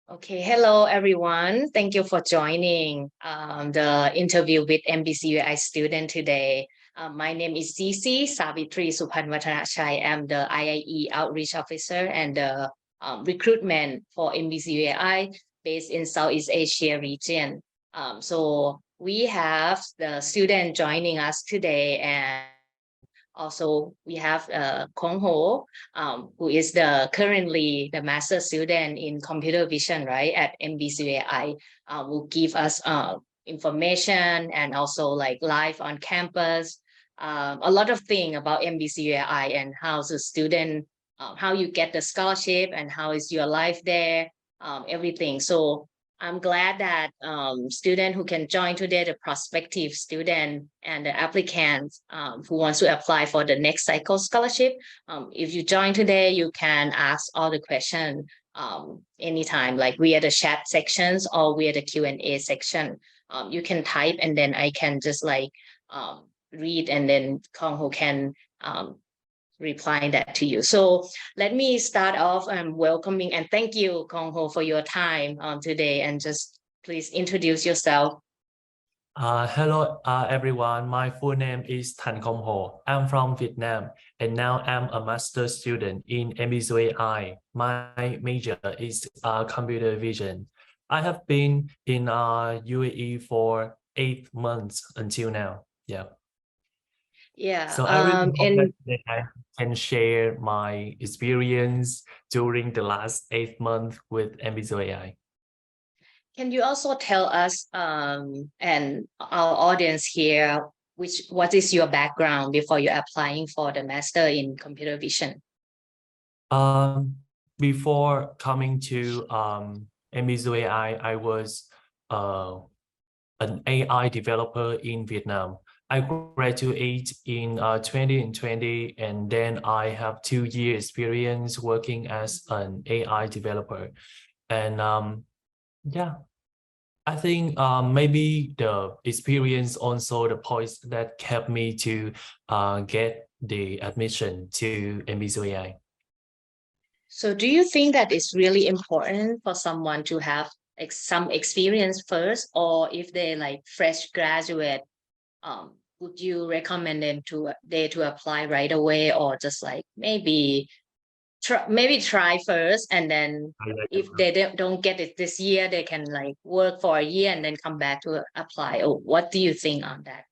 Okay, hello everyone. Thank you for joining the interview with MBZUAI student today. My name is CC Savitri Supanwatanachai. I'm the IIE Outreach Officer and the recruitment for MBZUAI based in Southeast Asia region. So we have the student joining us today, and also we have Kong Ho, who is currently the master student in computer vision, right, at MBZUAI, will give us information and also like live on campus, a lot of things about MBZUAI and how the student, how you get the scholarship and how is your life there, everything. So I'm glad that student who can join today, the prospective student and the applicant who wants to apply for the next cycle scholarship. If you join today, you can ask all the questions anytime, like via the chat sections or via the Q&A section. You can type and then I can just like read, and then Kong Ho can reply that to you. So let me start off welcoming and thank you, Kong Ho, for your time today, and just please introduce yourself. Hello everyone, my full name is Thanh Cong Ho. I'm from Vietnam and now I'm a master's student in MBZUAI. My major is computer vision. I have been in UAE for 8 months until now. Yeah. So I really hope that I can share my experience during the last 8 months with MBZUAI. Can you also tell us and our audience here, what is your background before you're applying for the master in computer vision? Before coming to MBZUAI, I was an AI developer in Vietnam. I graduated in 2020, and then I have 2 years experience working as an AI developer. And yeah, I think maybe the experience also the points that kept me to get the admission to MBZUAI. So do you think that it's really important for someone to have like some experience first, or if they like fresh graduate, would you recommend them to apply right away, or just like maybe try first, and then if they don't get it this year, they can like work for a year and then come back to apply? Or what do you think on that?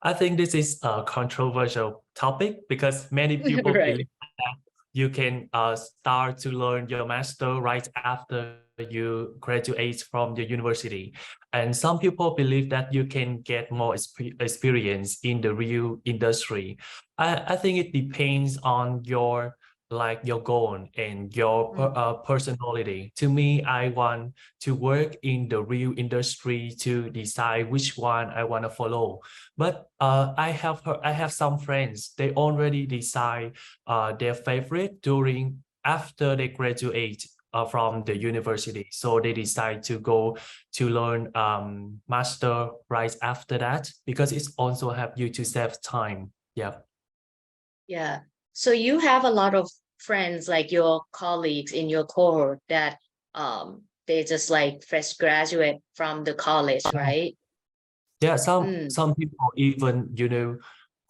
I think this is a controversial topic because many people Right. believe that you can start to learn your master right after you graduate from the university. And some people believe that you can get more experience in the real industry. I think it depends on your goal and your personality. To me, I want to work in the real industry to decide which one I want to follow. But I have some friends, they already decide their favorite after they graduate from the university. So they decide to go to learn master right after that, because it's also help you to save time. Yeah. So you have a lot of friends, like your colleagues in your cohort, that they just like fresh graduate from the college, right? Yeah, some people even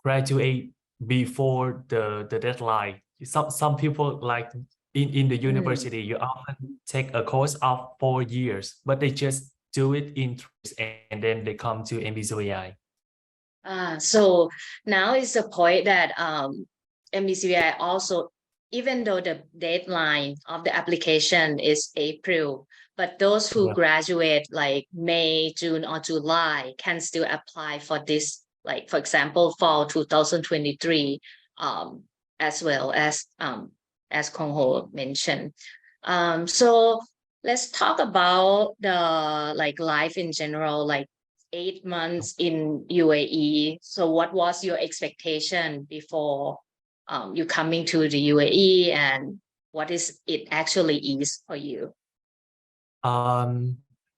graduate before the deadline. Some people like in the university, you often take a course of 4 years, but they just do it in 3 years and then they come to MBZUAI. So now is the point that MBZUAI also, even though the deadline of the application is April, but those who graduate like May, June, or July can still apply for this, like for example, fall 2023, as well as Kong Ho mentioned. So let's talk about the like life in general, like 8 months in UAE. So what was your expectation before you coming to the UAE, and what is it actually is for you?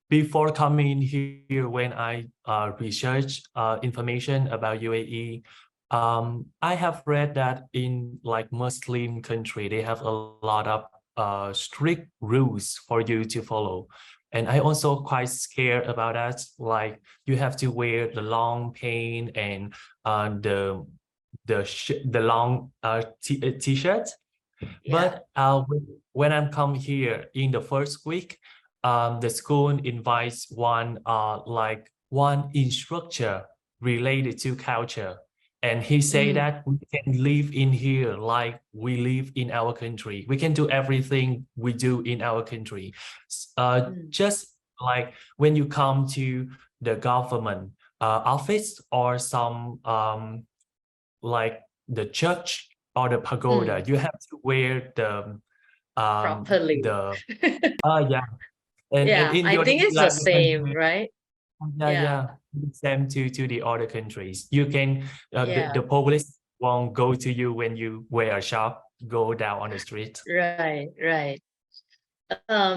Before coming here, when I research information about UAE, I have read that in like Muslim country, they have a lot of strict rules for you to follow. And I also quite scared about that. Like you have to wear the long pant and the long t-shirt. Yeah. But when I come here in the first week, the school invites one instructor related to culture. And he say Mm, that we can live in here like we live in our country. We can do everything we do in our country. mm, Just like when you come to the government office or some like the church or the pagoda, mm. you have to wear Properly. the yeah. And Yeah, in I your think daily it's the life you can same, wear, right? yeah, Yeah, yeah, same to the other countries. You can yeah, the police won't go to you when you wear a shop, go down on the street. right, right.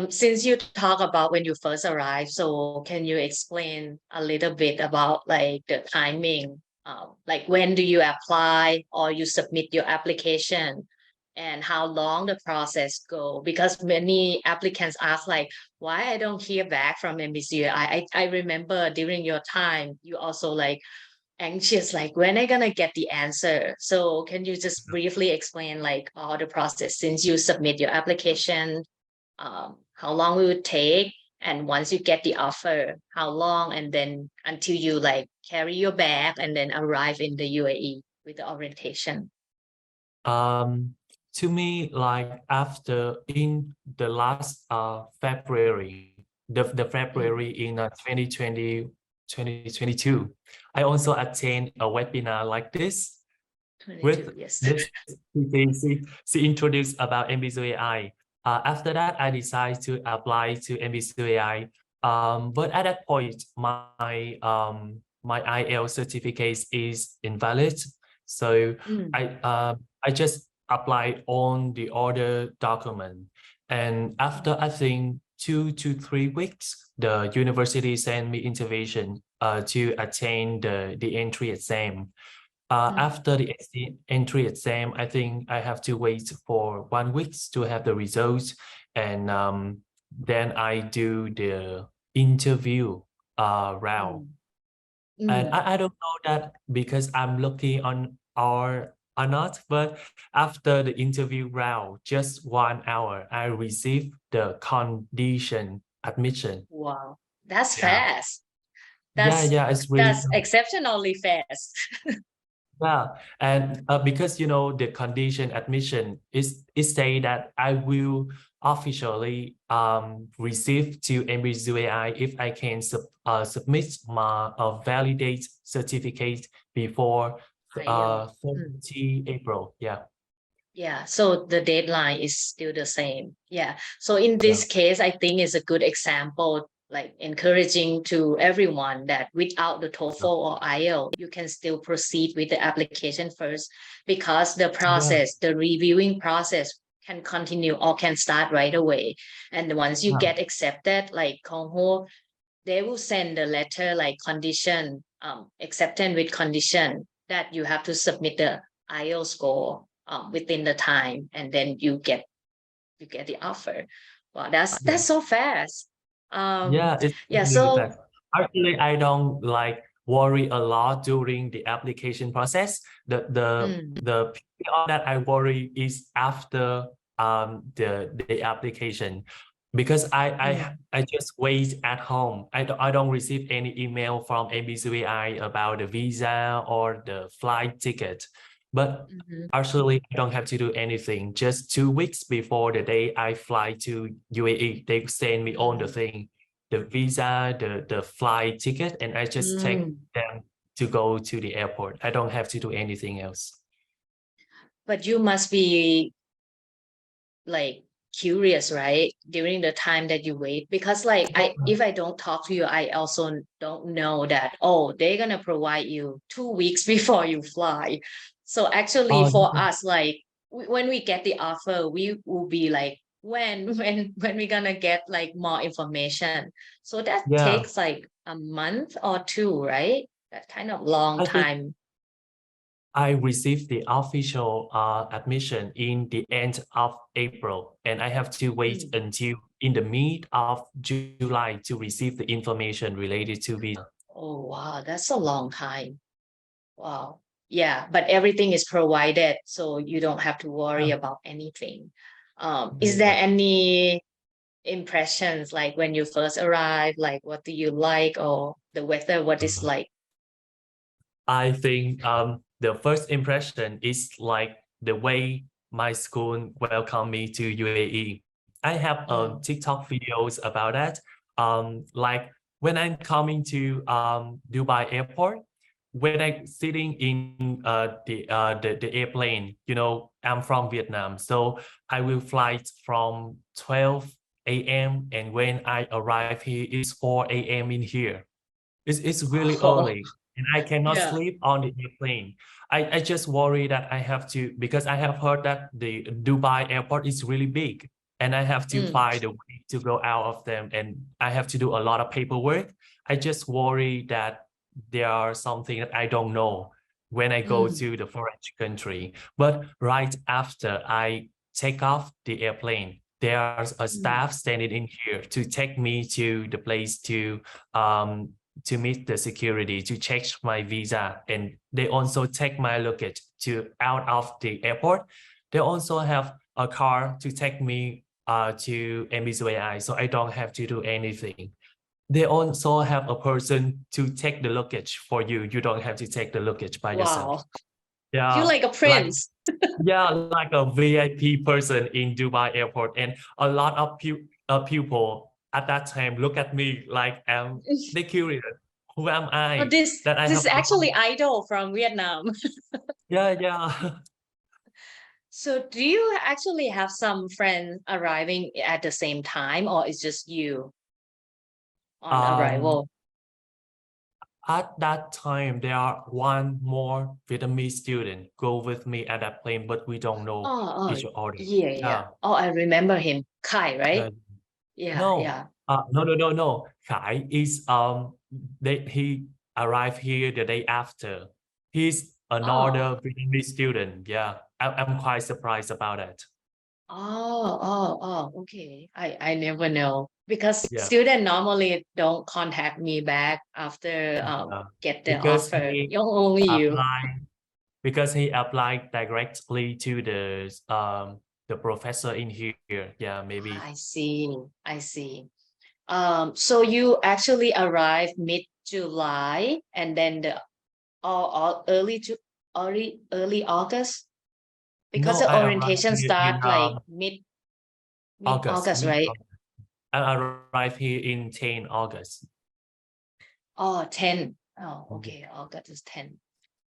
Since you talk about when you first arrived, so can you explain a little bit about like the timing? Like when do you apply or you submit your application and how long the process go? Because many applicants ask like, why I don't hear back from MBZUAI? I remember during your time, you also like anxious, like when I gonna get the answer? So can you just briefly explain like all the process since you submit your application? How long it would take, and once you get the offer, how long, and then until you like carry your bag and then arrive in the UAE with the orientation. Um, to me, like after in the last February, the Mm, February in 2020, 2022, I also attend a webinar like this 22, with yes. this. She introduced about MBZUAI. After that, I decided to apply to MBZUAI. But at that point, my IELTS certificate is invalid. So Mm, I just applied on the other document. And after I think 2 to 3 weeks, the university sent me invitation to attend the entry exam. mm. After the entry exam, I think I have to wait for 1 week to have the results, and then I do the interview round. Mm, And mm. I don't know that because I'm lucky on or not, but after the interview round, just 1 hour, I received the condition admission. Wow, that's Yeah, fast. yeah, That's yeah. It's really. that's exceptionally fast. Yeah, and because the condition admission is say that I will officially receive to MBZUAI if I can submit my validate certificate before IELTS. Mm. 30 April. Yeah, Yeah, so the deadline is still the same. Yeah. So in yeah, this case, I think is a good example, like encouraging to everyone that without the TOEFL or IELTS, you can still proceed with the application first because the yeah, process, the reviewing process can continue or can start right away. And once you yeah, get accepted, like Kong Ho, they will send a letter like condition, acceptance with condition that you have to submit the IELTS score within the time, and then you get the offer. Wow, that's yeah. so fast. Yeah, it's Yeah. really So fast. Actually, I don't like worry a lot during the application process. mm, The period that I worry is after the application because mm, I just wait at home. I don't receive any email from MBZUAI about the visa or the flight ticket. But mhm, actually, I don't have to do anything. Just 2 weeks before the day I fly to UAE, they send me all the mm, thing, the visa, the flight ticket, and I just take mm. them to go to the airport. I don't have to do anything else. But you must be like curious, right? During the time that you wait, because like if I don't talk to you, I also don't know that, oh, they're gonna provide you 2 weeks before you fly. So actually Oh, for us, like when we get the offer, we will be like, when when we gonna get like more information. So that yeah. takes like a month or two, right? That kind of long I think time. I received the official admission in the end of April, and I have to wait until in the mid of July to receive the information related to visa. Oh, wow, that's a long time. Wow. Yeah, but everything is provided, so you don't have to worry Yeah. about anything. Is there any impressions like when you first arrived, like what do you like, or the weather, what is like? I think the first impression is like the way my school welcomed me to UAE. I have TikTok videos about that. Like when I'm coming to Dubai airport, when I'm sitting in the airplane, you know, I'm from Vietnam, so I will fly from 12 a.m. and when I arrive here, it's 4 a.m. in here. It's really Oh, early and I cannot yeah. sleep on the airplane. I just worry that I have to, because I have heard that the Dubai airport is really big and I have to find a way to go out of them and I have to do a lot of paperwork. I just worry that there are something that I don't know when I go to the foreign country. But right after I take off the airplane, there's a staff standing in here to take me to the place to meet the security, to check my visa, and they also take my luggage to out of the airport. They also have a car to take me to MBZUAI, so I don't have to do anything. They also have a person to take the luggage for you. You don't have to take the luggage by yourself. Wow. You're Yeah, like a like prince. like a VIP person in Dubai airport, and a lot of people at that time look at me like they curious. Who am Oh, I? this That I this have is actually idol from Vietnam. yeah. So do you actually have some friends arriving at the same time, or it's just you on Um, arrival? at that time, there are one more Vietnamese student go with me at that plane, but we don't know Oh, each other. yeah, yeah. Yeah, Oh, I remember him. Kai, yeah. right? Yeah, No, yeah. no. Khai is he arrived here the day after. He's Oh, another Vietnamese student. Yeah, I'm quite surprised about it. okay. I never know because Yeah, student normally don't contact me back after uh, get the because offer. Only you. applied he applied directly to the professor in here. Yeah, maybe. I see. I see. So you actually arrived mid-July and then the all early August because No, the I arrived orientation here start in like mid August. August, right? I arrived here in 10 August. Oh, 10. Oh, okay. August is 10.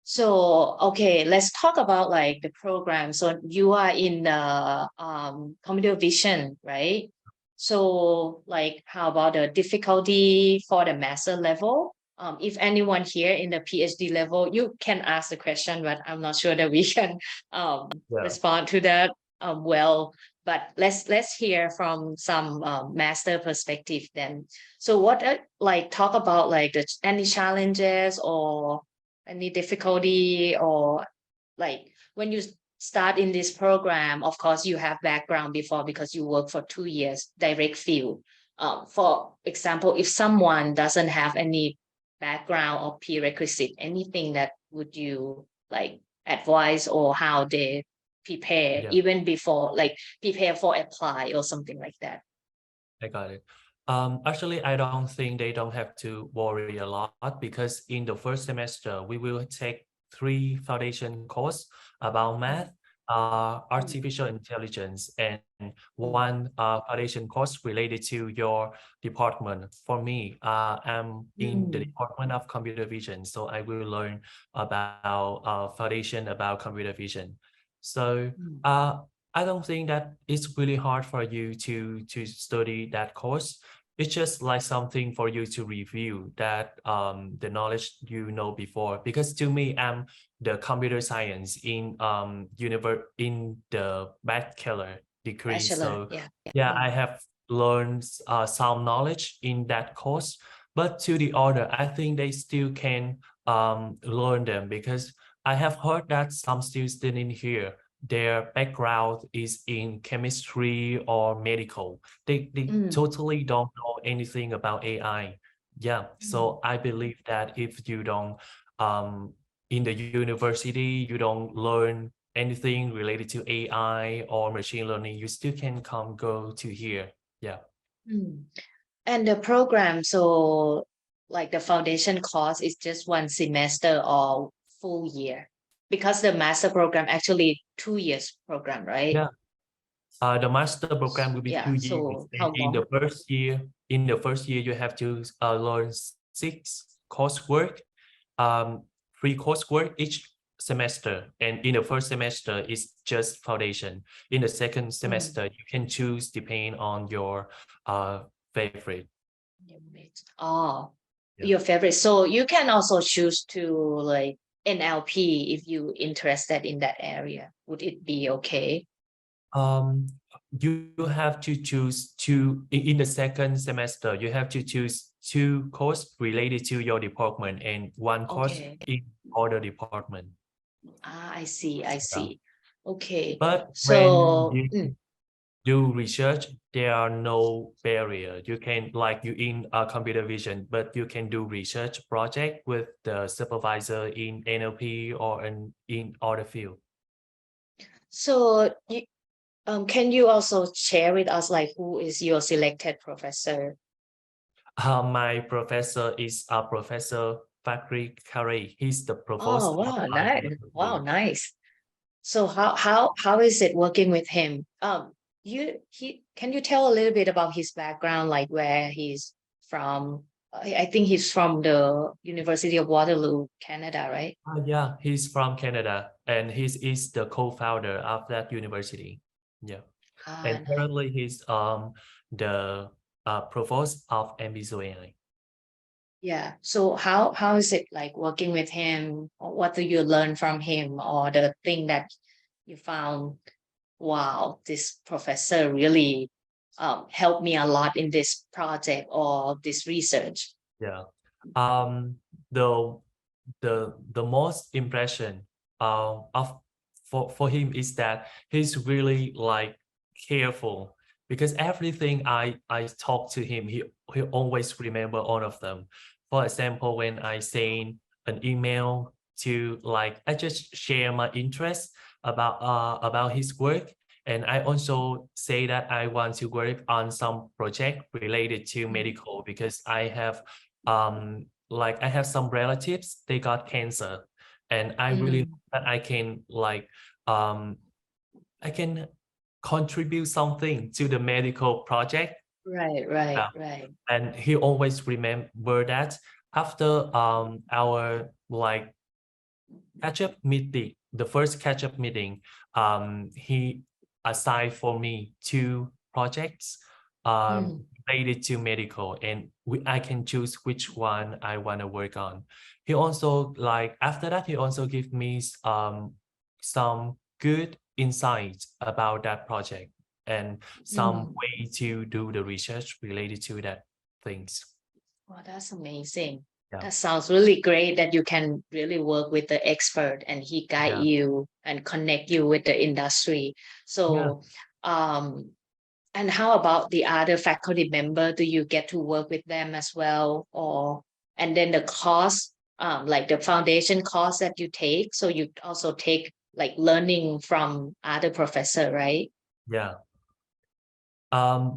So, okay, let's talk about like the program. So you are in the computer vision, right? So like how about the difficulty for the master level? If anyone here in the PhD level, you can ask the question, but I'm not sure that we can Yeah. respond to that well. But let's hear from some master perspective then. So what like talk about like any challenges or any difficulty or like when you start in this program, of course you have background before because you work for 2 years direct field. For example, if someone doesn't have any background or prerequisite, anything that would you like advise or how they prepare Yeah. even before like prepare for apply or something like that? I got it. Actually, I don't think they don't have to worry a lot because in the first semester, we will take 3 foundation course about math, artificial intelligence, and one foundation course related to your department. For me, I'm in the department of computer vision, so I will learn about foundation about computer vision. So I don't think that it's really hard for you to study that course. It's just like something for you to review that the knowledge you know before. Because to me, I'm the computer science in the bachelor degree. Bachelor, So yeah. yeah, I have learned some knowledge in that course. But to the other, I think they still can learn them because I have heard that some students in here, their background is in chemistry or medical. They Mm, totally don't know anything about AI. Yeah, mm. so I believe that if you don't in the university, you don't learn anything related to AI or machine learning, you still can go to here. Yeah. Mm. And the program, so like the foundation course is just one semester or full year? Because the master program actually 2 years program, right? Yeah. The master program will be Yeah, 2 years, so and how long? in the first year, you have to learn 6 coursework, um, 3 coursework each semester. And in the first semester, it's just foundation. In the second Mm. semester, you can choose depending on your favorite. Oh, Yeah. your favorite. So you can also choose to like NLP if you interested in that area. Would it be okay? Um, you have to choose in the second semester, you have to choose 2 course related to your department and 1 course Okay. in other department. Ah, I see. I Yeah. see. Okay. But when So, you do research, there are no barrier. You can like you in computer vision, but you can do research project with the supervisor in NLP or in other field. so can you also share with us like who is your selected professor? My professor is Professor Fakri Kari. He's the provost Oh, of wow, our nice. Wow, university. nice. So how is it working with him? He can you tell a little bit about his background, like where he's from? I think he's from the University of Waterloo, Canada, right? Yeah, he's from Canada and he is the co-founder of that university. Yeah, Ah, and nice. currently he's the provost of MBZUAI. Yeah. So how is it like working with him? Or what do you learn from him, or the thing that you found? Wow, this professor really helped me a lot in this project or this research. Yeah. Um, the the most impression of for him is that he's really like careful because everything I talk to him, he always remember all of them. For example, when I send an email to like I just share my interest about his work. And I also say that I want to work on some project related to Mm. medical because like I have some relatives, they got cancer, and I really Mm. hope that I can like I can contribute something to the medical project. Right, right, Yeah. right. And he always remember that after our like catch-up meeting, the first catch-up meeting, he assigned for me 2 projects Mm. related to medical, and I can choose which one I want to work on. He also like after that, he also give me some good insights about that project and some Mm. way to do the research related to that things. Wow, that's amazing. Yeah, That sounds really great that you can really work with the expert and he guide yeah, you and connect you with the industry. yeah. So, um, and how about the other faculty member? Do you get to work with them as well? Or, and then the course, like the foundation course that you take. So you also take like learning from other professor, right? Yeah.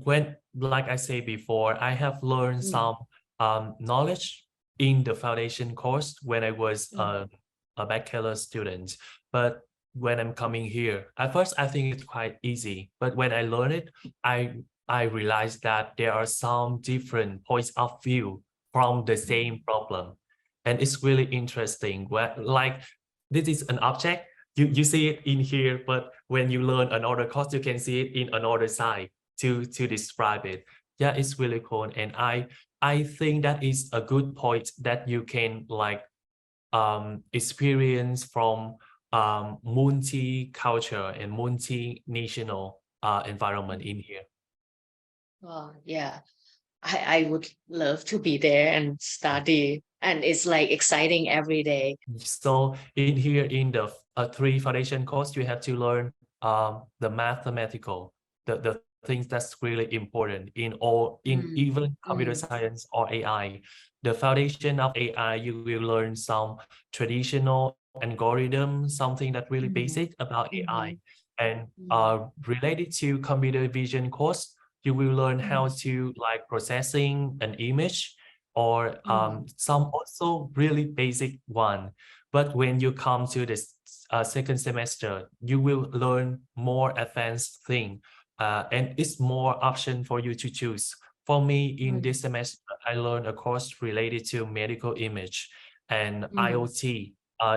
When, like I said before, I have learned Mm. some knowledge in the foundation course when I was Mm. a bachelor student. But when I'm coming here, at first I think it's quite easy. But when I learn it, I realized that there are some different points of view from the same problem. And it's really interesting. Where like this is an object, you see it in here, but when you learn another course, you can see it in another side to describe it. Yeah, it's really cool. And I think that is a good point that you can like experience from multi-culture and multinational environment in here. Oh, yeah. I would love to be there and study, and it's like exciting every day. So in here in the three foundation course, you have to learn the mathematical, the things that's really important in all, in Mm, even computer mm, science or AI. The foundation of AI, you will learn some traditional algorithm, something that really mm, basic about AI. mm, And mm, related to computer vision course, you will learn how mm, to like processing an image or mm, some also really basic one. But when you come to this second semester, you will learn more advanced thing, and it's more option for you to choose. For me, in mm, this semester, I learned a course related to medical image and mm, IoT,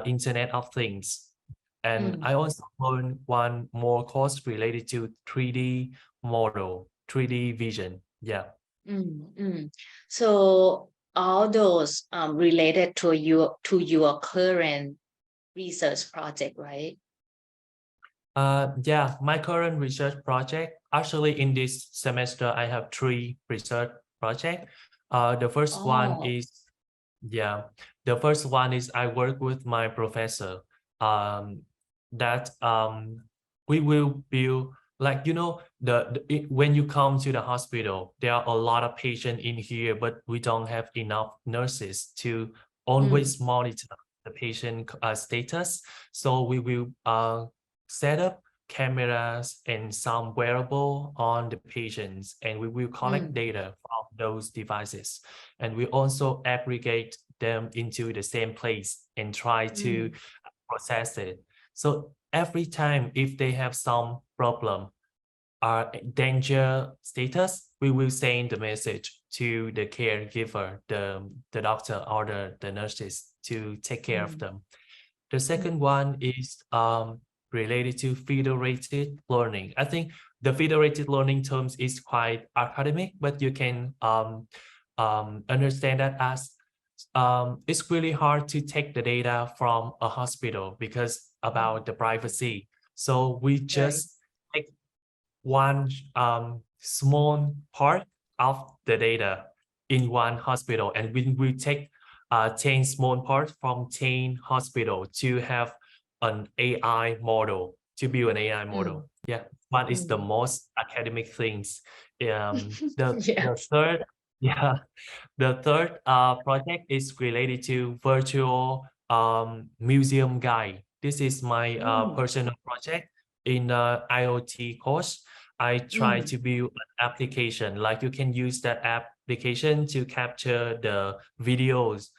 Internet of Things. And mm, I also learned one more course related to 3D model, 3D vision. Yeah. mm. So all those related to your current research project, right? Yeah, my current research project, actually in this semester, I have three research projects. The first one Oh, is, yeah, the first one is I work with my professor, um, that we will build, like, you know, when you come to the hospital, there are a lot of patients in here, but we don't have enough nurses to mm, always monitor the patient status. So we will set up cameras and some wearable on the patients, and we will collect mm, data from those devices. And we also aggregate them into the same place and try to mm, process it. So every time if they have some problem, danger status, we will send the message to the caregiver, the doctor or the nurses to take care of mm, them. The mm. second one is related to federated learning. I think the federated learning terms is quite academic, but you can understand that as it's really hard to take the data from a hospital because Mm. about the privacy. So we Right. just take one small part of the data in one hospital, and we take 10 small parts from 10 hospital to have an AI model, to build an AI Mm, model. Yeah, one is the mm. most academic things. Yeah. The third, yeah, the third project is related to virtual museum guide. This is my Mm, personal project in IoT course. I try mm, to build an application, like you can use that application to capture the videos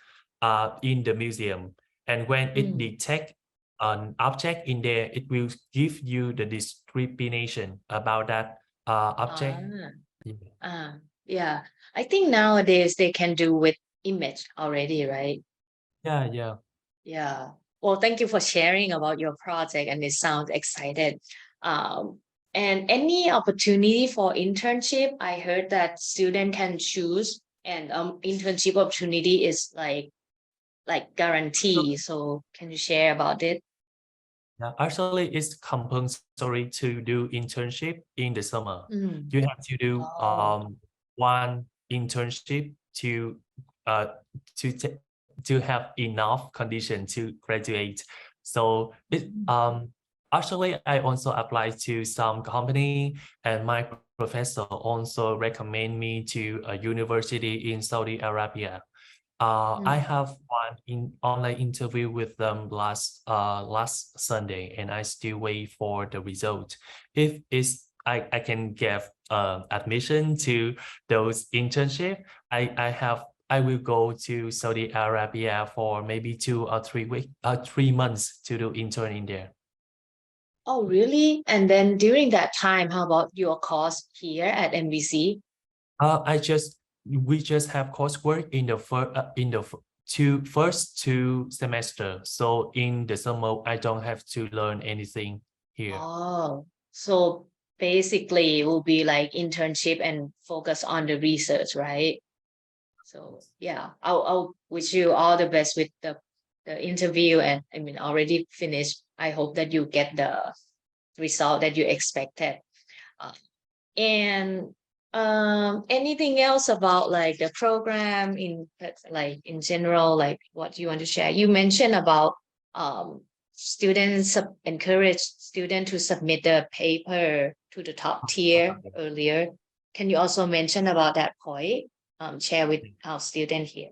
in the museum. And when it mm. detects an object in there, it will give you the discrimination about that Ah, object. ah, yeah. I think nowadays they can do with image already, right? Yeah, yeah. Yeah. Well, thank you for sharing about your project, and it sounds excited. Um, and any opportunity for internship, I heard that student can choose, and internship opportunity is like guarantee. So can you share about it? Yeah, actually, it's compulsory to do internship in the summer. Mm. You have to do Oh. one internship uh to t- to have enough condition to graduate. So it Mm. actually I also applied to some company, and my professor also recommend me to a university in Saudi Arabia. I Mm. have one online interview with them last Sunday, and I still wait for the result. If it's I can get admission to those internship, I will go to Saudi Arabia for maybe 3 months to do intern in there. Oh, really? And then during that time, how about your course here at MVC? We just have coursework in the first two semester. So in the summer, I don't have to learn anything here. Oh, so basically it will be like internship and focus on the research, right? So yeah, I'll wish you all the best with the interview, and I mean already finished. I hope that you get the result that you expected. Uh, and Anything else about like the program in like in general, like what you want to share? You mentioned about students encourage students to submit the paper to the top tier earlier. Can you also mention about that point? Share with our student here.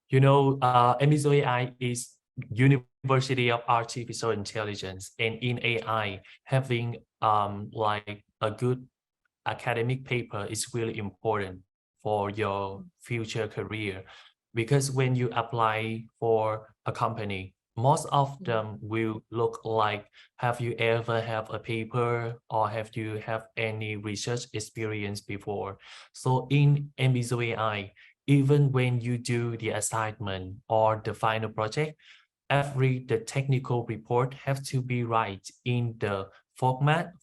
You know, MBZUAI is University of Artificial Intelligence, and in AI, having like a good academic paper is really important for your future career, because when you apply for a company, most of them will look like, have you ever have a paper, or have you have any research experience before? So in MBZUAI, even when you do the assignment or the final project, the technical report have to be right in the format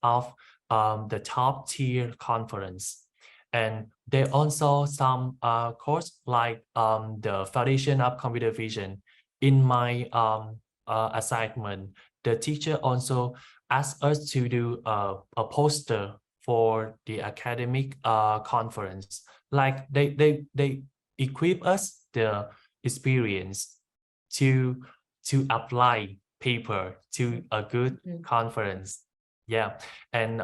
of the top tier conference. And there also some course like the foundation of computer vision. In my assignment, the teacher also asked us to do a poster for the academic conference. Like they equip us the experience to apply paper to a good conference. Yeah. And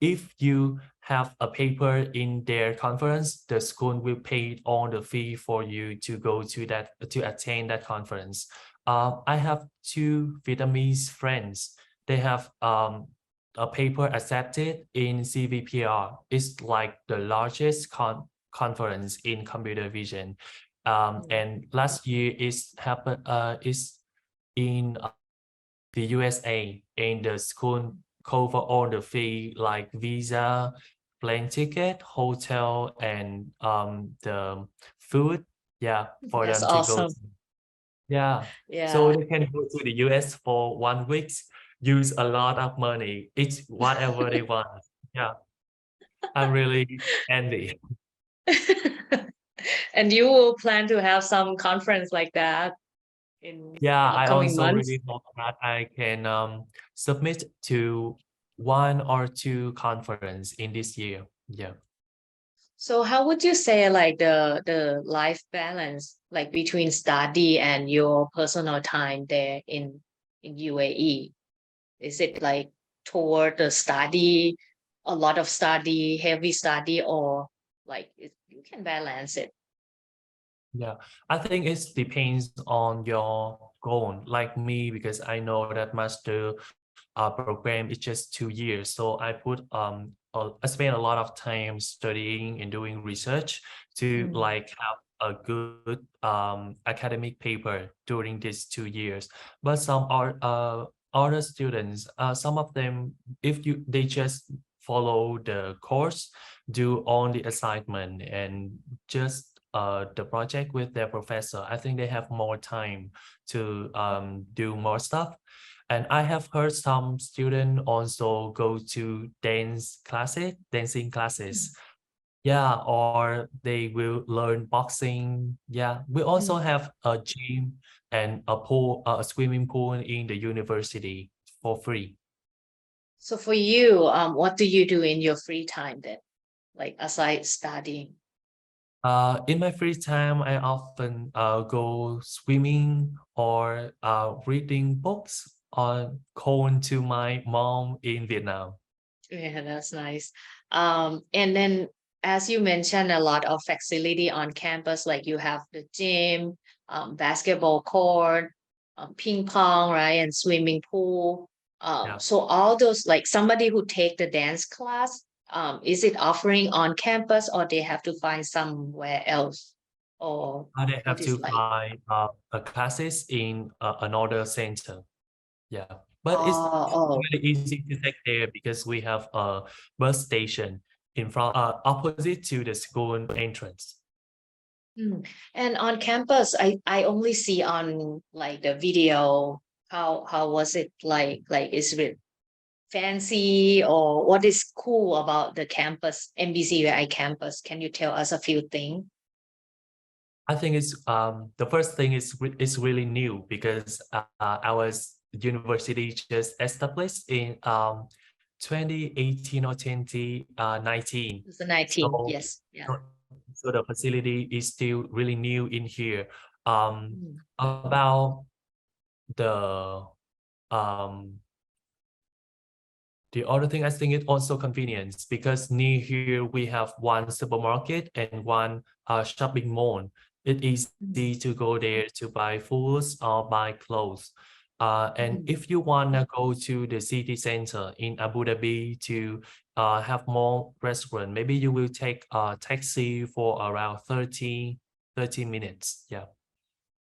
if you have a paper in their conference, the school will pay all the fee for you to go to that, to attend that conference. I have two Vietnamese friends. They have a paper accepted in CVPR. It's like the largest conference in computer vision. And last year is happened is in the USA, and the school cover all the fee like visa, plane ticket, hotel, and the food. Yeah, for That's them to go. awesome. Yeah, so Yeah. they can go to the US for 1 week, use a lot of money, eat whatever they want. Yeah, I'm really envy. And you will plan to have some conference like that in Yeah, I upcoming also months. really hope that I can submit to 1 or 2 conference in this year. Yeah. So how would you say like the life balance like between study and your personal time there in UAE? Is it like toward the study, a lot of study, heavy study, or like you can balance it? Yeah, I think it depends on your goal. Like me, because I know that master program is just 2 years, so I spent a lot of time studying and doing research to Mm. like have a good academic paper during these 2 years. But some are other students, some of them, if they just follow the course, do all the assignment, and just the project with their professor, I think they have more time to do more stuff. And I have heard some students also go to dancing classes. Yeah, or they will learn boxing. Yeah, we also Mm. have a gym and a pool, a swimming pool in the university for free. So for you, what do you do in your free time then, like aside studying? In my free time, I often go swimming or reading books or calling to my mom in Vietnam. Yeah, that's nice. And then as you mentioned, a lot of facility on campus, like you have the gym, basketball court, ping pong, right, and swimming pool. Yeah, So all those, like somebody who take the dance class, is it offering on campus or they have to find somewhere else? Or they have what is to like? find classes in another center. Yeah, but it's Oh, really easy to take there because we have a bus station in front, opposite to the school entrance. mm. And on campus, I only see on like the video. How was it like? Like, is it fancy or what is cool about the campus, MBZUI campus? Can you tell us a few things? I think it's the first thing is it's really new because our university just established in 2018 or 2019. 2019, So, yes, yeah. so so the facility is still really new in here. Mm. About the um the other thing, I think it's also convenience because near here we have one supermarket and one shopping mall. It's easy to go there to buy foods or buy clothes. And Mm. if you wanna go to the city center in Abu Dhabi to have more restaurant, maybe you will take a taxi for around 30 minutes. Yeah.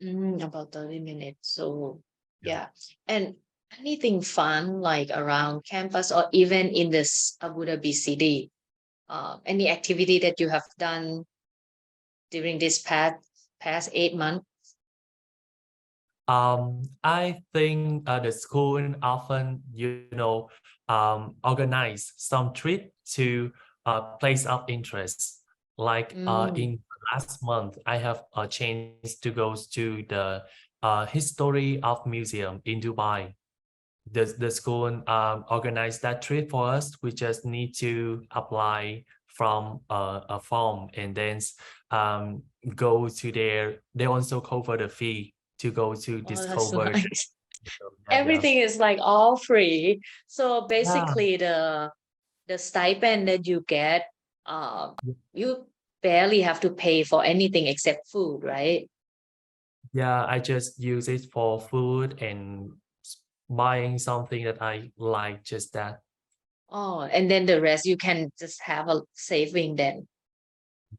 About 30 minutes. So yeah. And anything fun like around campus or even in this Abu Dhabi city? Any activity that you have done during this past 8 months? I think the school often, organize some trip to place of interest. Like Mm. in last month, I have a chance to go to the history of museum in Dubai. The school organized that trip for us. We just need to apply from a form and then um, go to there. They also cover the fee to go to Oh, that's discover. nice. Yeah, yeah. Everything is like all free. So Yeah, basically the stipend that you get, you barely have to pay for anything except food, right? yeah. I just use it for food and buying something that I like. Just that. Oh, and then the rest you can just have a saving then.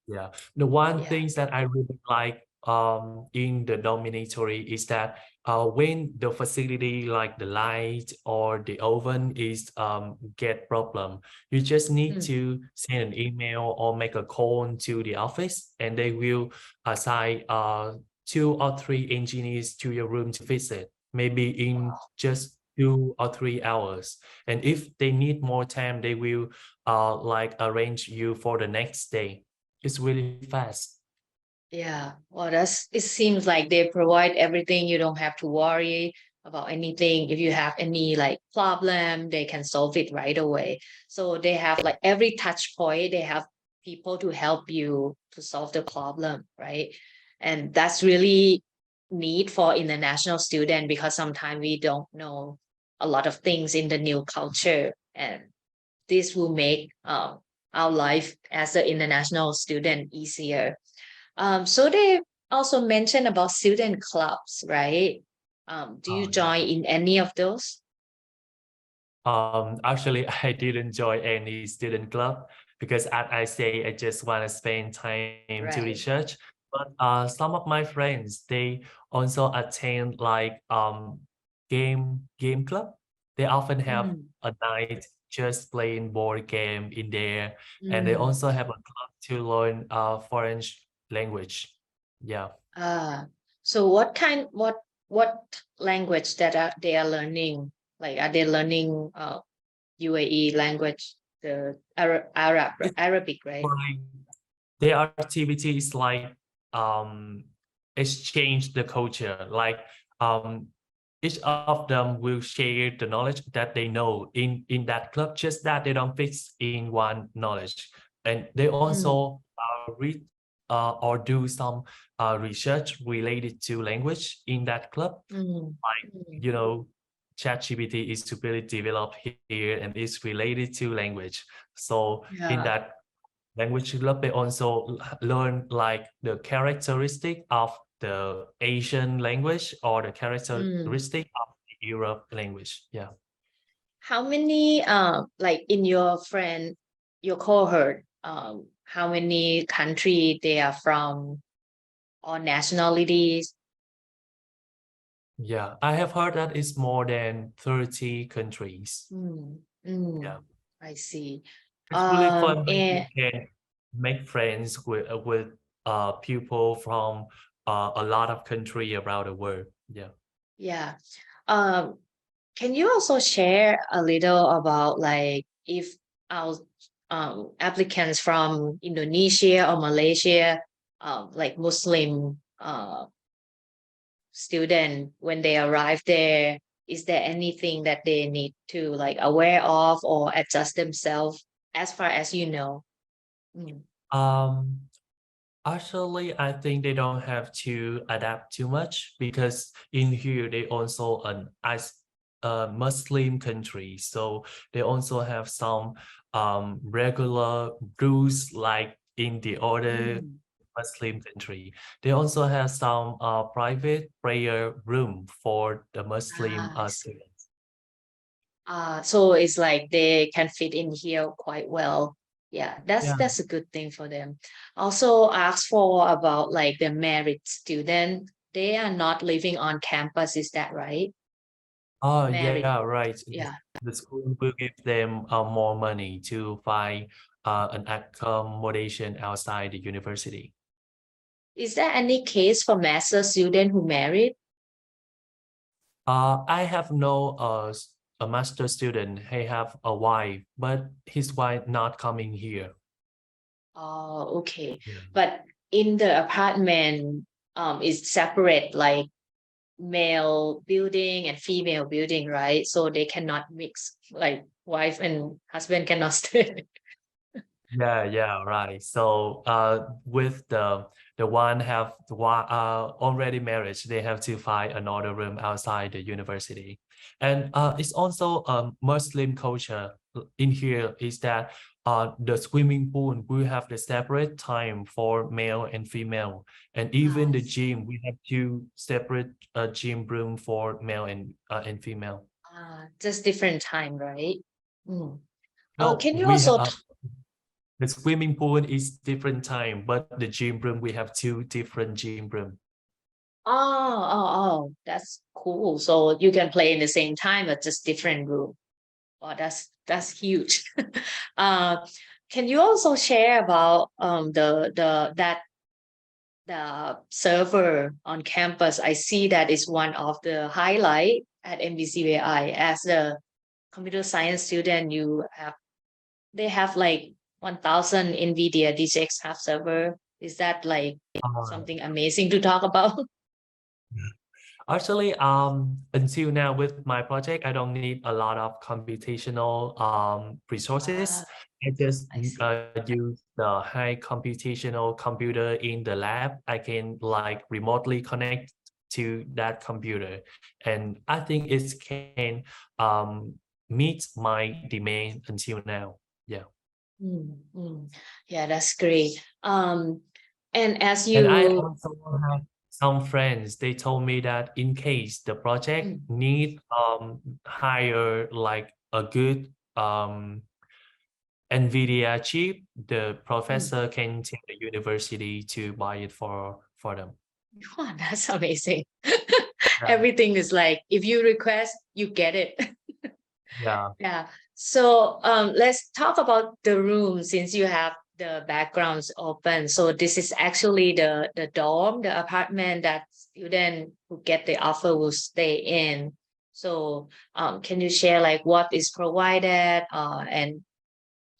Yeah. The one Yeah. things that I really like in the dormitory is that when the facility like the light or the oven is get problem, you just need Mm. to send an email or make a call to the office and they will assign 2 or 3 engineers to your room to visit, maybe in just 2 or 3 hours. And if they need more time, they will like arrange you for the next day. It's really fast. Yeah. Well, it seems like they provide everything. You don't have to worry about anything. If you have any like problem, they can solve it right away. So they have like every touch point, they have people to help you to solve the problem, right? And that's really neat for international student because sometimes we don't know a lot of things in the new culture, and this will make our life as an international student easier. So they also mentioned about student clubs, right? Do you Oh, yeah. join in any of those? Actually, I didn't join any student club because as I say, I just want to spend time to Right. research. But some of my friends, they also attend like game club. They often have Mm, a night just playing board game in there, and they mm. also have a club to learn foreign language. Yeah. So what language that they are learning? Like are they learning UAE language, the Arabic, right? Like their activity is like um exchange the culture, like um each of them will share the knowledge that they know in that club, just that they don't fix in one knowledge, and they Mm, also read or do some research related to language in that club. mm, Like, mm. ChatGPT is to really develop here and is related to language. So in Yeah. that language club, they also learn like the characteristic of the Asian language or the Mm. characteristic of the Europe language. Yeah. How many like in your cohort, how many country they are from or nationalities? Yeah. I have heard that it's more than 30 countries. Mm, mm, Yeah. I see. It's really fun when you And can make friends with people from a lot of country around the world. Yeah. yeah, um, can you also share a little about like if our applicants from Indonesia or Malaysia, like Muslim student when they arrive there? is there anything that they need to like aware of or adjust themselves as far as you know? Mm. Um, Actually, I think they don't have to adapt too much because in here they also an as a Muslim country, so they also have some regular rules like in the other Mm. Muslim country. They also have some private prayer room for the Muslim I see. students. So it's like they can fit in here quite well. Yeah, Yeah. that's a good thing for them. Also ask for about like the merit student. They are not living on campus, is that right? Oh, Merit, yeah, right. yeah. The school will give them more money to find an accommodation outside the university. Is there any case for master student who married? I have no a master student. He have a wife, but his wife not coming here. Oh, okay. Yeah. But in the apartment, is separate like male building and female building, right? So they cannot mix, like wife and husband cannot stay. Yeah, right. So with the one have already married, they have to find another room outside the university. And it's also a Muslim culture in here is that the swimming pool will have the separate time for male and female. And even I the see. gym, we have two separate gym room for male and female. Just different time, right? Mm. No, Can you also the swimming pool is different time, but the gym room, we have two different gym room. that's cool. So you can play in the same time, but just different room. Oh, that's huge. uh, can you also share about the server on campus? I see that is one of the highlight at MBZUAI. As a computer science student, they have like 1,000 NVIDIA DGX half server. Is that like Uh, something amazing to talk about? Actually, until now with my project, I don't need a lot of computational resources. Ah, I just I see. use the high computational computer in the lab. I can like remotely connect to that computer, and I think it can meet my demand until now. Yeah. Mm, mm. Yeah, that's great. And as And I you, also have some friends, they told me that in case the project mm, need hire like a good NVIDIA chip, the mm. professor can take the university to buy it for them. Wow, that's amazing. Yeah. Everything is like if you request, you get it. Yeah. Yeah. So let's talk about the room since you have the backgrounds open. So this is actually the dorm, the apartment that student who get the offer will stay in. So can you share like what is provided? And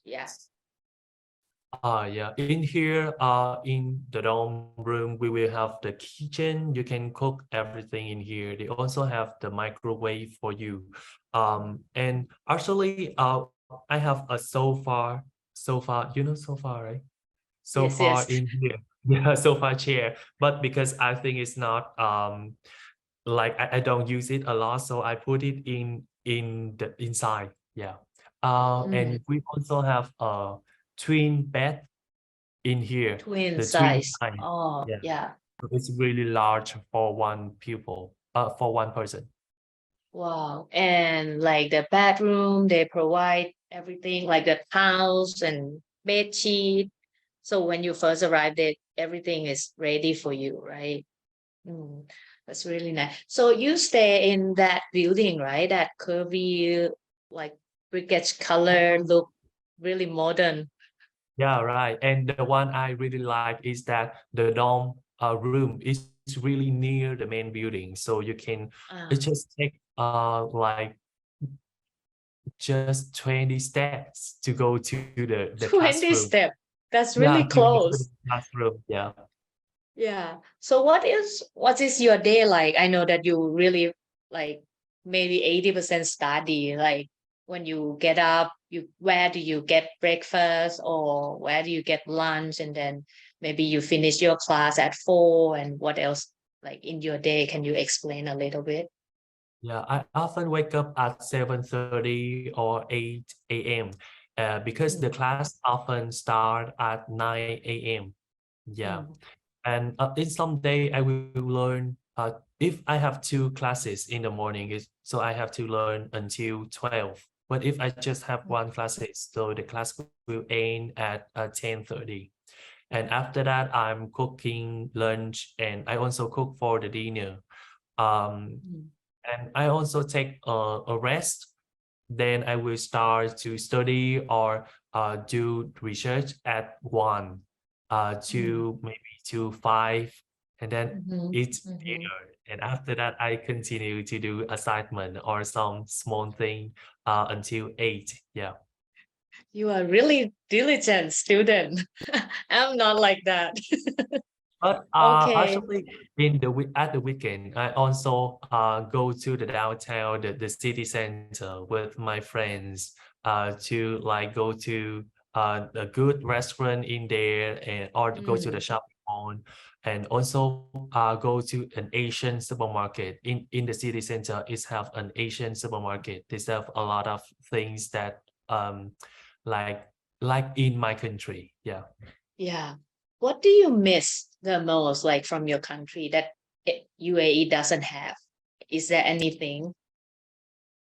yeah. Yeah. In here, in the dorm room, we will have the kitchen. You can cook everything in here. They also have the microwave for you. And actually, I have a sofa, you know sofa, right? Yes, Sofa yes. in here. Yeah, sofa chair. But because I think it's not like I don't use it a lot, so I put it in the inside. Yeah. Mm, And we also have a twin bed in here, twin the twin size. size. Oh, Yeah. yeah. So it's really large for one pupil, for one person. Wow. And like the bedroom, they provide everything like the towels and bed sheet. So when you first arrived, everything is ready for you, right? Mm, that's really nice. So you stay in that building, right? That curvy, like briquette color look really modern. Yeah, right. And the one I really like is that the dorm room is really near the main building. So you can it Uh, just take like just 20 steps to go to the 20 classroom. step. That's Yeah, really to go to the close. classroom. Yeah. Yeah. So what is your day like? I know that you really like maybe 80% study, like when you get up, where do you get breakfast or where do you get lunch, and then maybe you finish your class at 4, and what else like in your day? Can you explain a little bit? Yeah, I often wake up at 7:30 or 8 a.m. Because the Mm, class often start at 9 a.m. Yeah, mm, and in some day I will learn. If I have two classes in the morning, so I have to learn until 12. But if I just have mm, one classes, so the class will end at 10:30. And after that, I'm cooking lunch, and I also cook for the dinner. Um, mm, and I also take a rest. Then I will start to study or do research at 1 mm, to maybe to 5, and then mhm, eat mhm. dinner. And after that, I continue to do assignment or some small thing until 8. Yeah. You are really diligent student. I'm not like that. But Okay. actually, at the weekend, I also go to the downtown, the city center with my friends to like go to a good restaurant in there, and or to go to the Mm, shopping mall, and also go to an Asian supermarket in the city center. Is have an Asian supermarket. They have a lot of things that like like in my country. Yeah. yeah. What do you miss the most, like from your country that UAE doesn't have? Is there anything?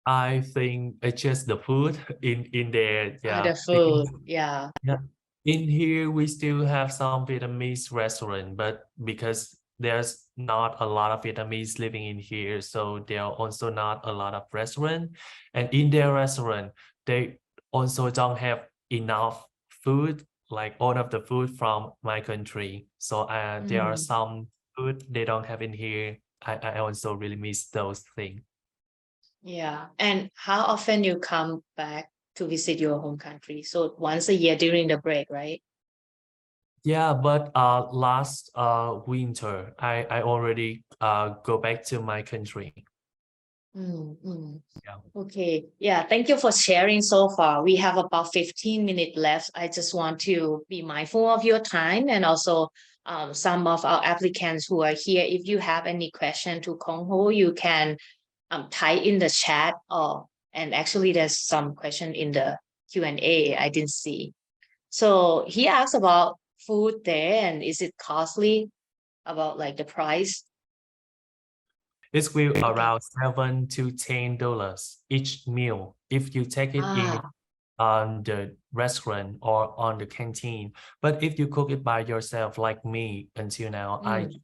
I think it's just the food in there, yeah. The Because food. Yeah. yeah, in here we still have some Vietnamese restaurant, but because there's not a lot of Vietnamese living in here, so there are also not a lot of restaurant. And in their restaurant, they also don't have enough food, like all of the food from my country. So there are Mm, some food they don't have in here. I also really miss those things. yeah. And how often you come back to visit your home country? So once a year during the break, right? Yeah, but last winter I already go back to my country. Mm, mm. Yeah. Okay. Yeah. Thank you for sharing so far. We have about 15 minutes left. I just want to be mindful of your time, and also some of our applicants who are here. If you have any question to Kong Ho, you can type in the chat, or and actually there's some question in the Q&A I didn't see. So he asked about food there, and is it costly, about like the price? This will You can. around $7 to $10 each meal if you take it in Ah. on the restaurant or on the canteen. But if you cook it by yourself, like me until now, Mm.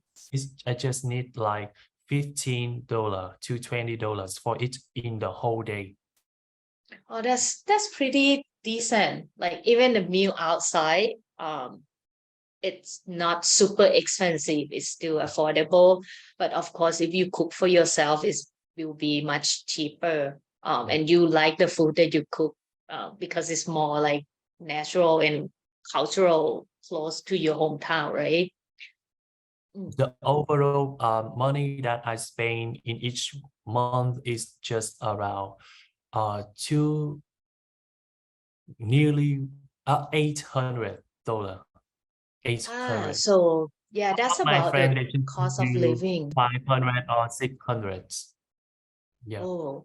I just need like $15 to $20 for it in the whole day. Oh, that's pretty decent. Like even the meal outside, it's not super expensive. It's still affordable. But of course, if you cook for yourself, it will be much cheaper. And you like the food that you cook, because it's more like natural and cultural, close to your hometown, right? Mm. The overall money that I spend in each month is just around two nearly $800. 800. So yeah, that's My about the friend they just cost of do living. 500 or 600. Yeah. Oh,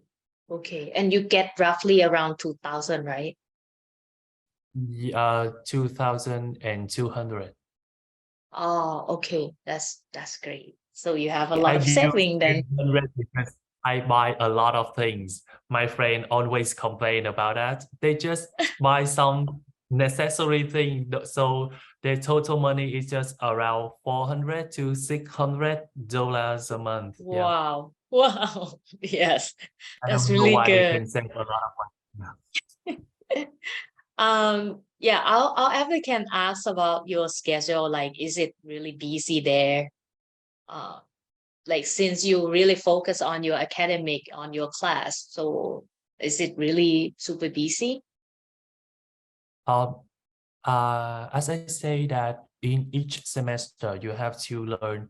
okay. And you get roughly around 2000, right? 2,200. Oh, okay. That's great. So you have a I lot of use saving then. 800 because I buy a lot of things. My friend always complain about that. They just buy some necessary thing. So their total money is just around $400 to $600 a month. Yeah. Wow. Wow. Yes, I that's don't know really why they good. can save a lot of money. Yeah, our applicant ask about your schedule. Like, is it really busy there? Uh, like since you really focus on your academic, on your class, so is it really super busy? Um, as I say that in each semester you have to learn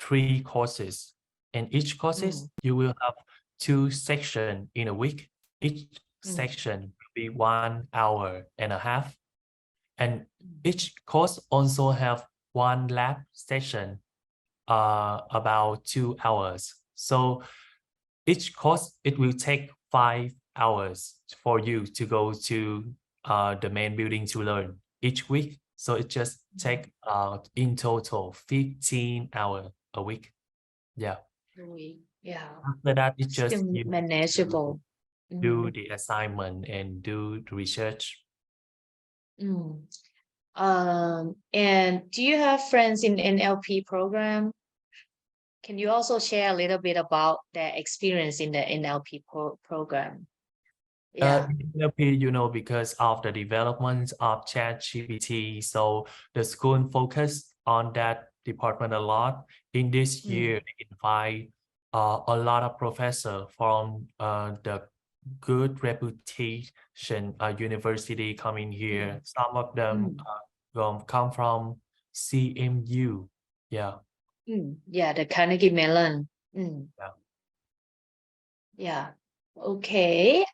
3 courses. In each Mm, courses you will have 2 sections in a week. Each section will be 1.5 hours. And each course also have one lab session, about 2 hours. So each course, it will take 5 hours for you to go to the main building to learn each week. So it just take in total 15 hours a week. Yeah. Yeah. After that, it's just Still you manageable. do the assignment and do the research. And do you have friends in NLP program? Can you also share a little bit about their experience in the NLP program? Yeah. NLP, because of the development of ChatGPT, so the school focused on that department a lot. In this year, they invite a lot of professors from the good reputation university coming here. Some of them come from CMU. Yeah. Yeah, the Carnegie Mellon. Yeah. Yeah. Okay.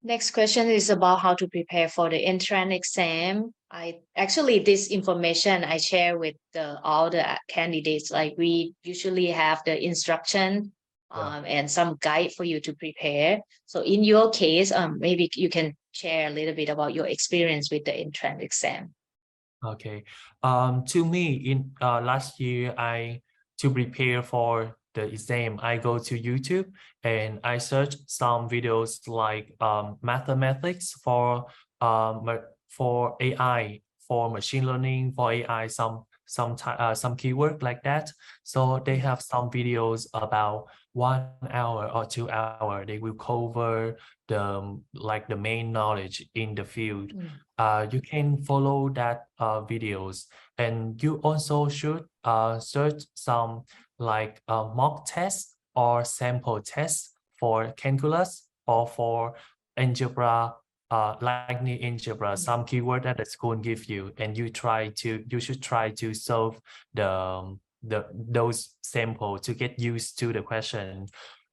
Next question is about how to prepare for the entrance exam. This information I share with all the candidates. Like we usually have the instruction and some guide for you to prepare. So in your case, maybe you can share a little bit about your experience with the entrance exam. Okay. To me, in last year, to prepare for the exam, I go to YouTube and I search some videos like mathematics for AI, for machine learning, for AI, some keyword like that. So they have some videos about 1 hour or 2 hours. They will cover the main knowledge in the field. You can follow that videos, and you also should search some mock tests or sample tests for calculus or for algebra, linear algebra, some keyword that the school give you, and you should try to solve those sample to get used to the question.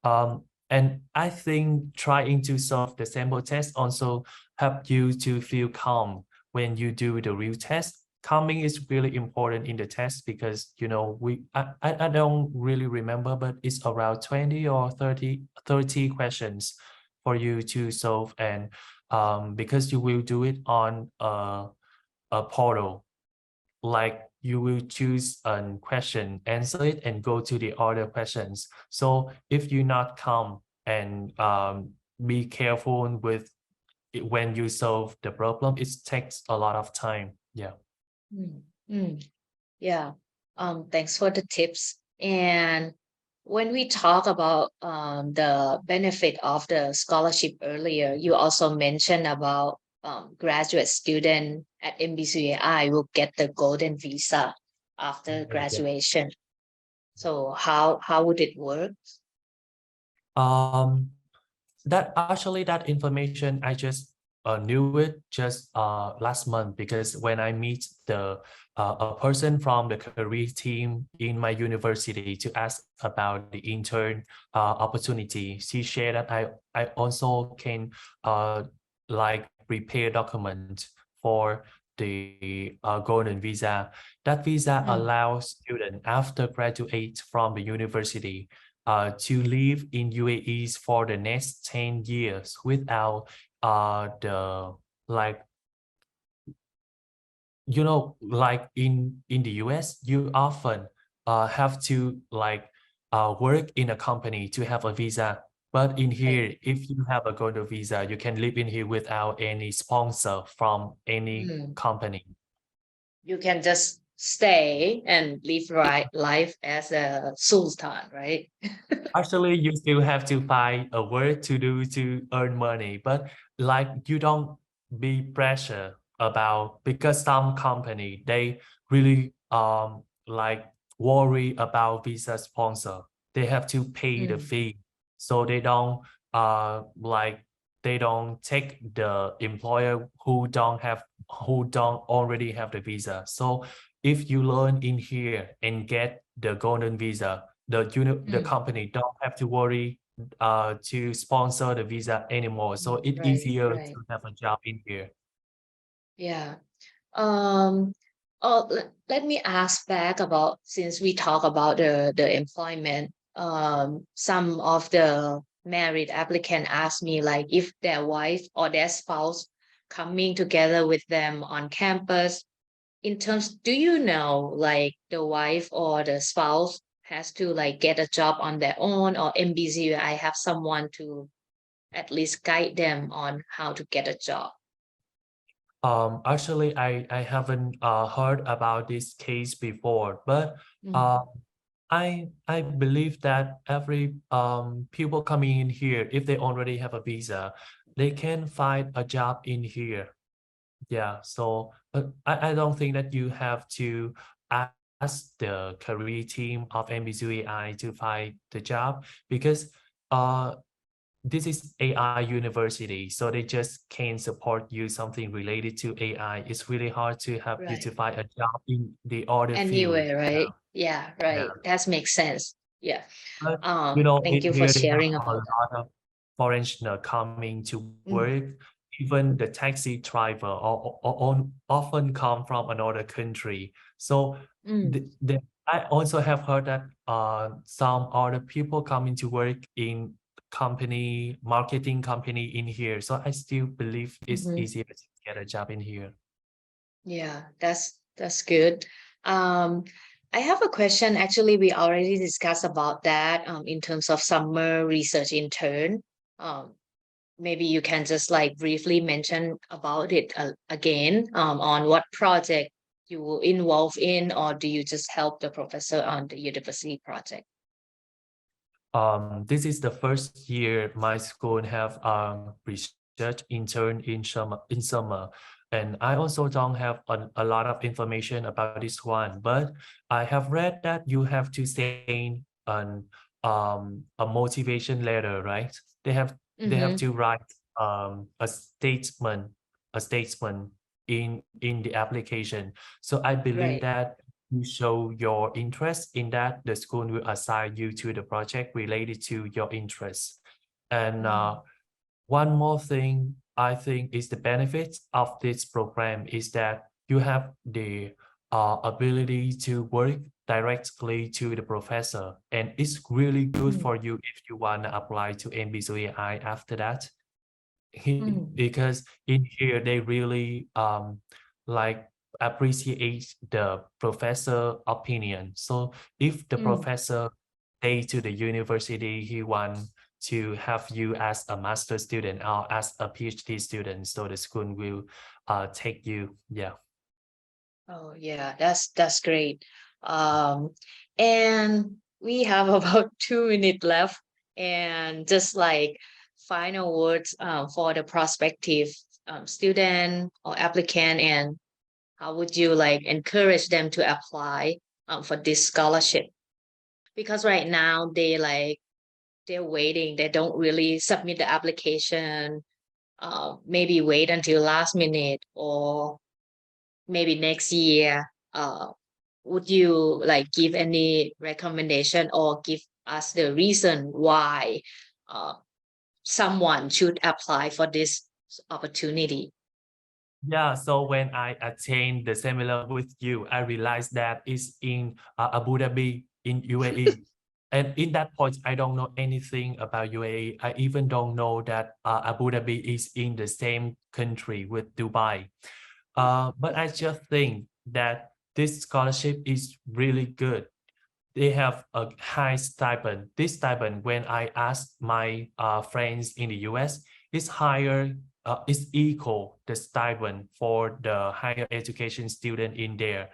And I think trying to solve the sample test also help you to feel calm when you do the real test. Calming is really important in the test because I don't really remember, but it's around 20 or 30 questions for you to solve, and because you will do it on a portal, like you will choose a question, answer it, and go to the other questions. So if you're not calm and be careful with it when you solve the problem, it takes a lot of time. Yeah. Yeah. Thanks for the tips. And when we talk about the benefit of the scholarship earlier, you also mentioned about graduate student at MBZUAI will get the golden visa after graduation. So how would it work? That information I just knew it just last month, because when I meet a person from the career team in my university to ask about the intern opportunity, she shared that I also can prepare document for the golden visa. That visa allows students after graduate from the university to live in UAE for the next 10 years without in the US, you often have to work in a company to have a visa. But in here, if you have a golden visa, you can live in here without any sponsor from any company. You can just stay and live life as a sultan, right? Actually, you still have to find a work to do to earn money, but you don't be pressure about, because some company, they really worry about visa sponsor. They have to pay the fee, so they don't take the employer who don't already have the visa. So if you learn in here and get the golden visa, the company don't have to worry to sponsor the visa anymore. So it's Right, easier right. to have a job in here. Yeah. Let me ask back about, since we talk about the employment. Some of the married applicant asked me like if their wife or their spouse coming together with them on campus. In terms, do you know like the wife or the spouse has to like get a job on their own, or MBZUI have someone to at least guide them on how to get a job? Actually, I haven't heard about this case before, but Mm, I believe that every people coming in here, if they already have a visa, they can find a job in here. Yeah, so I don't think that you have to ask the career team of MBZUAI to find the job, because this is AI university, so they just can support you something related to AI. It's really hard to have you to right. find a job in the other field. Anyway, right? Yeah, Yeah. right. That makes sense. Yeah. But you know, Thank in you for here they have sharing a about lot of foreigner coming to that. work. Even the taxi driver often come from another country. So Mm, I also have heard that some other people coming to work in marketing company in here. So I still believe it's mhm. easier to get a job in here. Yeah, that's good. Um, I have a question. Actually, we already discussed about that in terms of summer research intern. Um, Maybe you can just like briefly mention about it again, on what project you were involved in, or do you just help the professor on the university project? This is the first year my school have research intern in summer, and I also don't have a lot of information about this one, but I have read that you have to send a motivation letter, right? They have Mm-hmm. to write a statement in the application. So I believe Right. that you show your interest in that, the school will assign you to the project related to your interests. And Mm, one more thing I think is the benefits of this program is that you have the ability to work directly to the professor, and it's really good mm, for you if you want to apply to MBZUAI after that. mm, Because in here they really like appreciate the professor opinion. So if the mm. professor say to the university he want to have you as a master student or as a PhD student, so the school will take you. Yeah. Oh yeah, that's great. Um, and we have about 2 minutes left, and just like final words for the prospective student or applicant, and how would you like encourage them to apply for this scholarship? Because right now they're waiting, they don't really submit the application, maybe wait until last minute or maybe next year. Would you like give any recommendation or give us the reason why uh, someone should apply for this opportunity? Yeah, so when I attained the seminar with you, I realized that it's in Abu Dhabi in UAE. And in that point, I don't know anything about UAE. I even don't know that Abu Dhabi is in the same country with Dubai. But I just think that this scholarship is really good. They have a high stipend. This stipend, when I asked my friends in the US, is higher, is equal the stipend for the higher education student in there.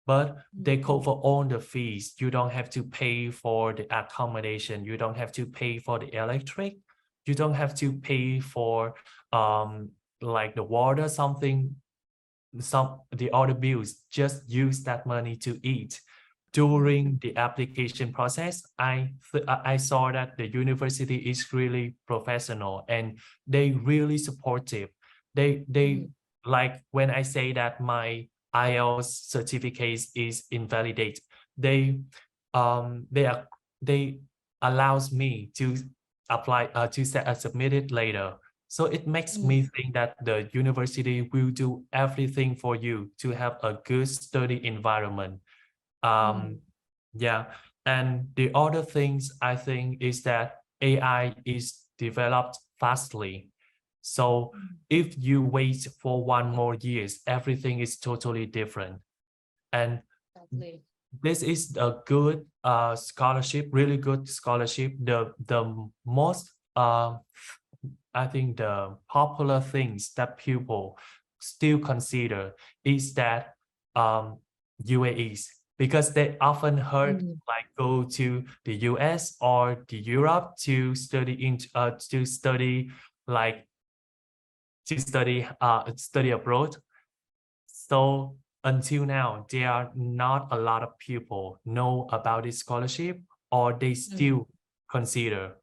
But they cover all the fees. You don't have to pay for the accommodation. You don't have to pay for the electric. You don't have to pay for like the water, some the other bills. Just use that money to eat. During the application process, I saw that the university is really professional and they really supportive. They Mhm. like when I say that my IELTS certificate is invalidate, they are they allows me to apply to submit it later. So it makes me think that the university will do everything for you to have a good study environment. Yeah, and the other things I think is that AI is developed fastly. So if you wait for 1 more years, everything is totally different. And Exactly. this is a good scholarship, really good scholarship. The most I think the popular things that people still consider is that UAEs, because they often heard like go to the US or the Europe to study like study abroad. So until now, there are not a lot of people know about this scholarship, or they still consider.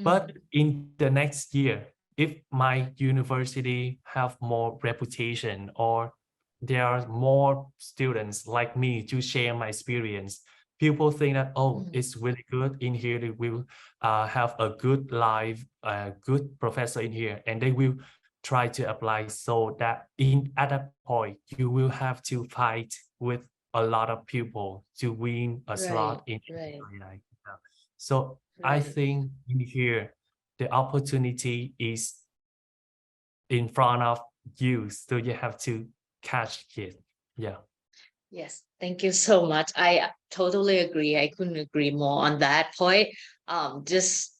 But in the next year, if my university have more reputation, or there are more students like me to share my experience, people think that, oh, it's really good in here. They will have a good life, a good professor in here, and they will try to apply. So that at that point, you will have to fight with a lot of people to win a slot in NVIDIA. So I think in here, the opportunity is in front of you, so you have to catch it. Yeah. Yes, thank you so much. I totally agree. I couldn't agree more on that point. Just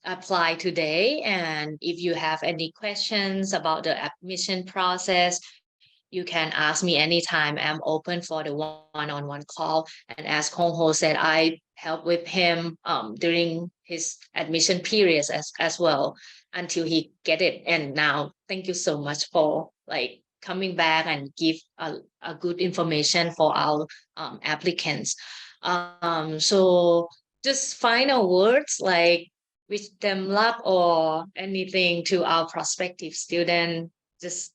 apply today, and if you have any questions about the admission process, you can ask me anytime. I'm open for the one-on-one call. And as Kong Ho said, I help with him during his admission periods as well until he get it. And now, thank you so much for like coming back and give a good information for our applicants. So just final words like wish them luck or anything to our prospective student. Just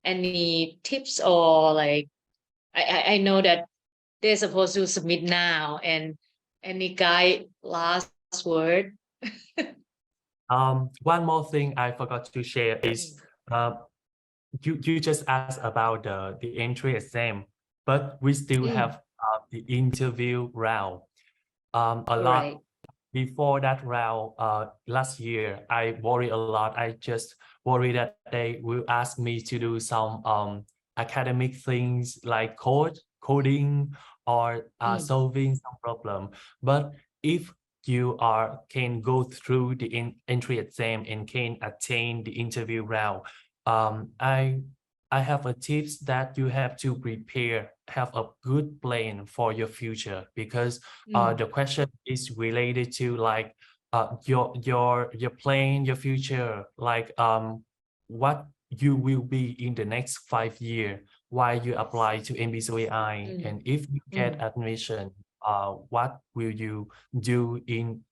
any tips or like I know that they're supposed to submit now, and any guide last word. One more thing I forgot to share is you just asked about the entry exam, but we still have the interview round. A lot Right. before that round last year, I worry a lot. I just worry that they will ask me to do some academic things like coding or solving some problem. But if you can go through the entry exam and can attain the interview round, I have a tips that you have to prepare, have a good plan for your future, because the question is related to like your plan, your future, like what you will be in the next 5 years while you apply to MBZUAI, and if you get admission, what will you do in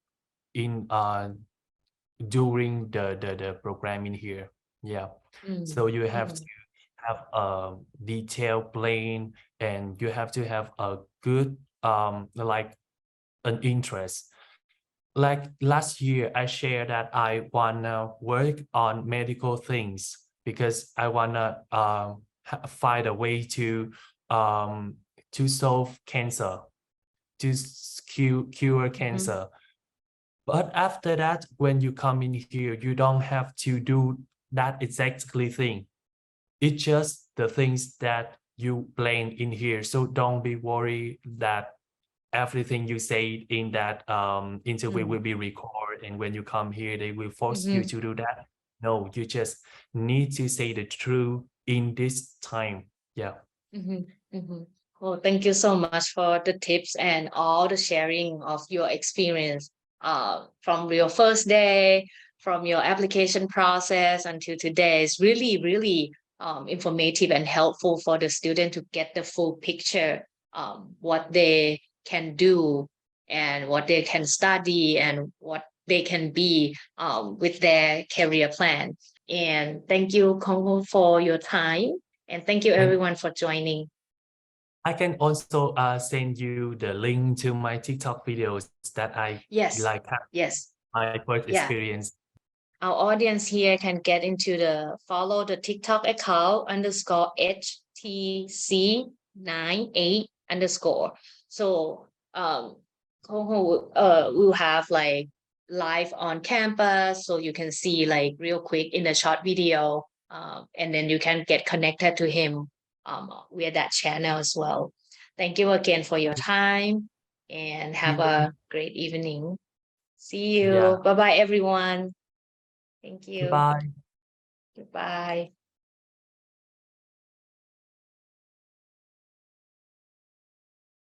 during the program in here? Yeah, so you have to have a detailed plan, and you have to have a good like an interest. Like last year, I shared that I wanna work on medical things because I wanna find a way to solve cancer, to cure cancer. But after that, when you come in here, you don't have to do that exactly thing. It's just the things that you plan in here. So don't be worried that everything you say in that interview will be recorded, and when you come here, they will force you to do that. No, you just need to say the truth in this time. Yeah. Well, thank you so much for the tips and all the sharing of your experience from your first day, from your application process until today. It's really, really informative and helpful for the student to get the full picture, what they can do and what they can study and what they can be with their career plan. And thank you, Kong, for your time. And thank you Thank everyone for joining. I can also send you the link to my TikTok videos that I Yes, like have yes, my work yeah. experience. Our audience here can get into follow the TikTok account _HTC98 _ So we'll have like live on campus, so you can see like real quick in a short video, and then you can get connected to him via that channel as well. Thank you again for your time and have a great evening. See you. Yeah. Bye bye everyone. Thank you. Goodbye. Goodbye.